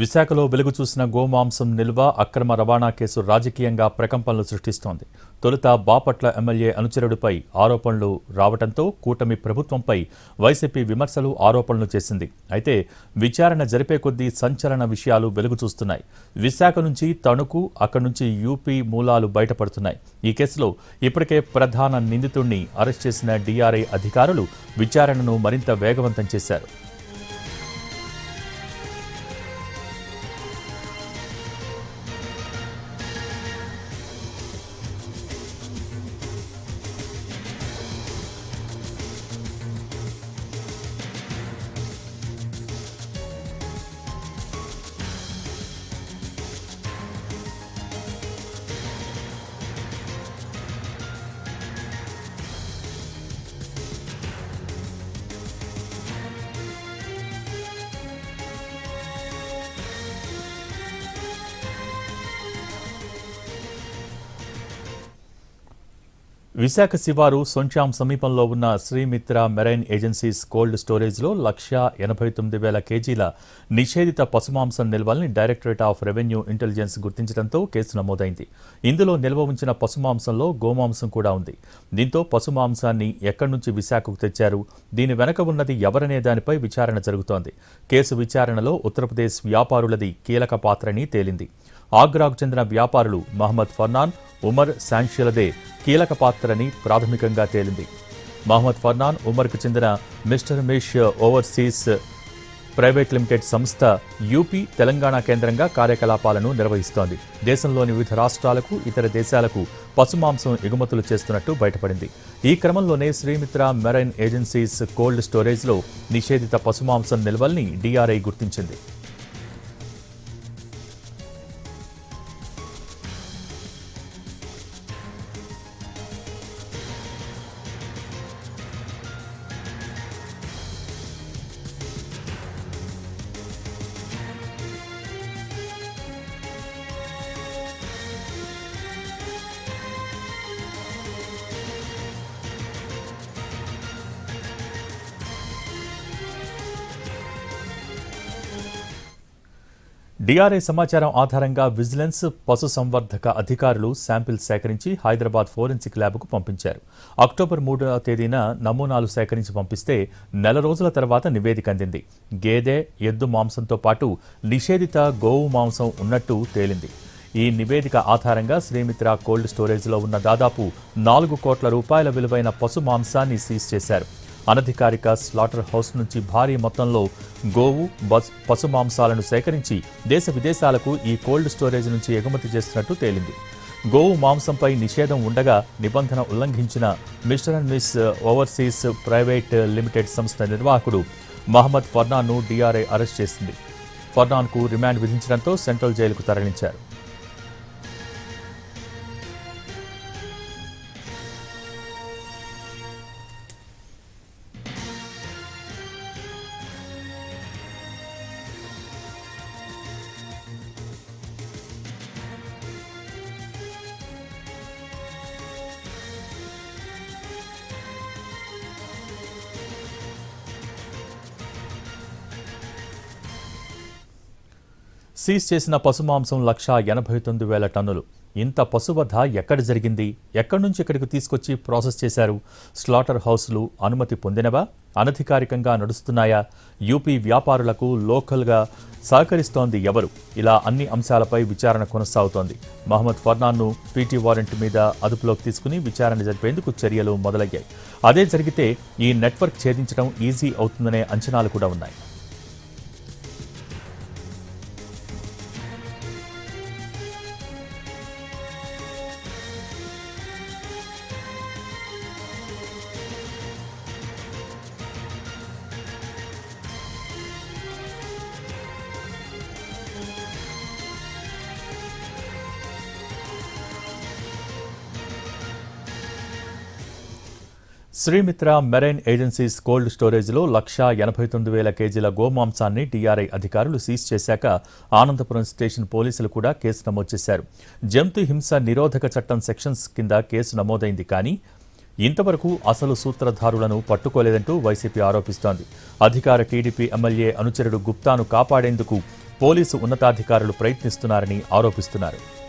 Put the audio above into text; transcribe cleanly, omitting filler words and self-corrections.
విశాఖలో వెలుగు చూసిన గోమాంసం నిల్వ అక్రమ రవాణా కేసు రాజకీయంగా ప్రకంపనలు సృష్టిస్తోంది. తొలుత బాపట్ల ఎమ్మెల్యే అనుచరుడిపై ఆరోపణలు రావడంతో కూటమి ప్రభుత్వంపై వైసీపీ విమర్శలు, ఆరోపణలు చేసింది. అయితే విచారణ జరిపే కొద్దీ సంచలన విషయాలు వెలుగు చూస్తున్నాయి. విశాఖ నుంచి తణుకు, అక్కడి నుంచి యూపీ మూలాలు బయటపడుతున్నాయి. ఈ కేసులో ఇప్పటికే ప్రధాన నిందితుడిని అరెస్ట్ చేసిన డీఆర్ఐ అధికారులు విచారణను మరింత వేగవంతం చేశారు. విశాఖ శివారు సొంచాం సమీపంలో ఉన్న శ్రీమిత్ర మెరైన్ ఏజెన్సీస్ కోల్డ్ స్టోరేజ్లో 1,89,000 కేజీల నిషేధిత పశుమాంసం నిల్వల్ని డైరెక్టరేట్ ఆఫ్ రెవెన్యూ ఇంటెలిజెన్స్ గుర్తించడంతో కేసు నమోదైంది. ఇందులో నిల్వ ఉంచిన పశుమాంసంలో గోమాంసం కూడా ఉంది. దీంతో పశుమాంసాన్ని ఎక్కడి నుంచి విశాఖకు తెచ్చారు, దీని వెనక ఉన్నది ఎవరనే దానిపై విచారణ జరుగుతోంది. కేసు విచారణలో ఉత్తరప్రదేశ్ వ్యాపారులది కీలక పాత్రని తేలింది. ఆగ్రాకు చెందిన వ్యాపారులు మహమ్మద్ ఫర్నాన్, ఉమర్ శాంక్షిలదే కీలక పాత్రని ప్రాథమికంగా తేలింది. మహమ్మద్ ఫర్నాన్, ఉమర్కు చెందిన మిస్టర్ మిష్ ఓవర్సీస్ ప్రైవేట్ లిమిటెడ్ సంస్థ యూపీ, తెలంగాణ కేంద్రంగా కార్యకలాపాలను నిర్వహిస్తోంది. దేశంలోని వివిధ రాష్ట్రాలకు, ఇతర దేశాలకు పశుమాంసం ఎగుమతులు చేస్తున్నట్టు బయటపడింది. ఈ క్రమంలోనే శ్రీమిత్ర మెరైన్ ఏజెన్సీస్ కోల్డ్ స్టోరేజ్లో నిషేధిత పశుమాంసం నిల్వల్ని డీఆర్ఐ గుర్తించింది. డీఆర్ఐ సమాచారం ఆధారంగా విజిలెన్స్, పశుసంవర్ధక అధికారులు శాంపిల్ సేకరించి హైదరాబాద్ ఫోరెన్సిక్ ల్యాబ్కు పంపించారు. అక్టోబర్ 3వ తేదీన నమూనాలు సేకరించి పంపిస్తే నెల రోజుల తర్వాత నివేదిక అందింది. గేదె, ఎద్దు మాంసంతో పాటు నిషేధిత గోవు మాంసం ఉన్నట్టు తేలింది. ఈ నివేదిక ఆధారంగా శ్రీమిత్ర కోల్డ్ స్టోరేజ్లో ఉన్న దాదాపు 4 కోట్ల రూపాయల విలువైన పశు మాంసాన్ని సీజ్ చేశారు. అనధికారిక స్లాటర్ హౌస్ నుంచి భారీ మొత్తంలో గోవు, పశు మాంసాలను సేకరించి దేశ విదేశాలకు ఈ కోల్డ్ స్టోరేజ్ నుంచి ఎగుమతి చేస్తున్నట్టు తేలింది. గోవు మాంసంపై నిషేధం ఉండగా నిబంధన ఉల్లంఘించిన mister and miss overseas private limited సంస్థ నిర్వాహకుడు మహమ్మద్ ఫర్నాన్ను డీఆర్ఐ అరెస్ట్ చేసింది. ఫర్నాన్కు రిమాండ్ విధించడంతో సెంట్రల్ జైలుకు తరలించారు. సీజ్ చేసిన పశుమాంసం 1,89,000 టన్నులు. ఇంత పశువధ ఎక్కడ జరిగింది, ఎక్కడి నుంచి ఇక్కడికి తీసుకొచ్చి ప్రాసెస్ చేశారు? స్లాటర్ హౌస్లు అనుమతి పొందినవా, అనధికారికంగా నడుస్తున్నాయా? యూపీ వ్యాపారులకు లోకల్గా సహకరిస్తోంది ఎవరు? ఇలా అన్ని అంశాలపై విచారణ కొనసాగుతోంది. మహమ్మద్ ఫర్నాన్ను పీటీ వారెంట్ మీద అదుపులోకి తీసుకుని విచారణ జరిపేందుకు చర్యలు మొదలయ్యాయి. అదే జరిగితే ఈ నెట్వర్క్ ఛేదించడం ఈజీ అవుతుందనే అంచనాలు కూడా ఉన్నాయి. శ్రీమిత్ర మెరైన్ ఏజెన్సీస్ కోల్డ్ స్టోరేజ్లో 1,89,000 కేజీల గోమాంసాన్ని డీఆర్ఐ అధికారులు సీజ్ చేశాక ఆనందపురం స్టేషన్ పోలీసులు కూడా కేసు నమోదు చేశారు. జంతు హింస నిరోధక చట్టం సెక్షన్స్ కింద కేసు నమోదైంది. కానీ ఇంతవరకు అసలు సూత్రధారులను పట్టుకోలేదంటూ వైసీపీ ఆరోపిస్తోంది. అధికార టీడీపీ ఎమ్మెల్యే అనుచరుడు గుప్తాను కాపాడేందుకు పోలీసు ఉన్నతాధికారులు ప్రయత్నిస్తున్నారని ఆరోపిస్తున్నారు.